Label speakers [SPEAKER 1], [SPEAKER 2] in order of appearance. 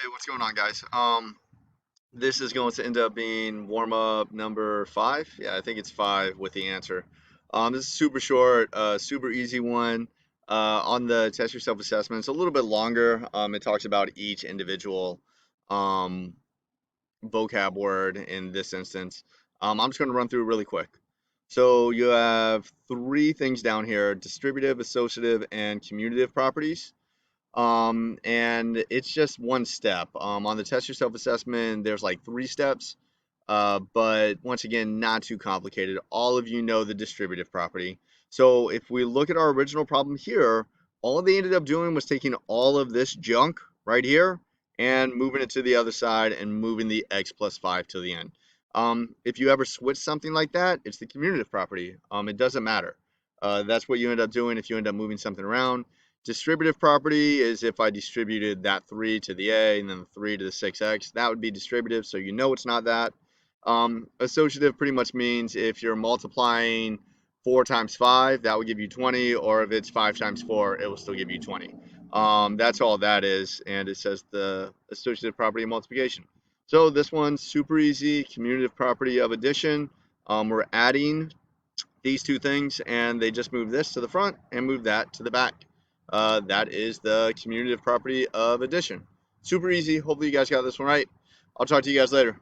[SPEAKER 1] Hey, what's going on, guys? This is going to end up being warm up number five. Yeah, I think it's five with the answer. This is super short, super easy one. On the test yourself assessment, it's a little bit longer. It talks about each individual um, vocab word in this instance. I'm just going to run through really quick. So you have three things down here: distributive, associative, and commutative properties. And it's just one step. On the test yourself assessment, there's like three steps, but once again, not too complicated. All of you know the distributive property. So if we look at our original problem here, all they ended up doing was taking all of this junk right here and moving it to the other side and moving the x plus 5 to the end. If you ever switch something like that, it's the commutative property. It doesn't matter. That's what you end up doing if you end up moving something around. Distributive property is if I distributed that 3 to the a and then the 3 to the 6x, that would be distributive, so you know it's not that. Associative pretty much means if you're multiplying 4 times 5, that would give you 20, or if it's 5 times 4, it will still give you 20. That's all that is, and it says the associative property of multiplication. So this one's super easy, commutative property of addition. We're adding these two things, and they just move this to the front and move that to the back. That is the commutative property of addition. Super easy. Hopefully you guys got this one right. I'll talk to you guys later.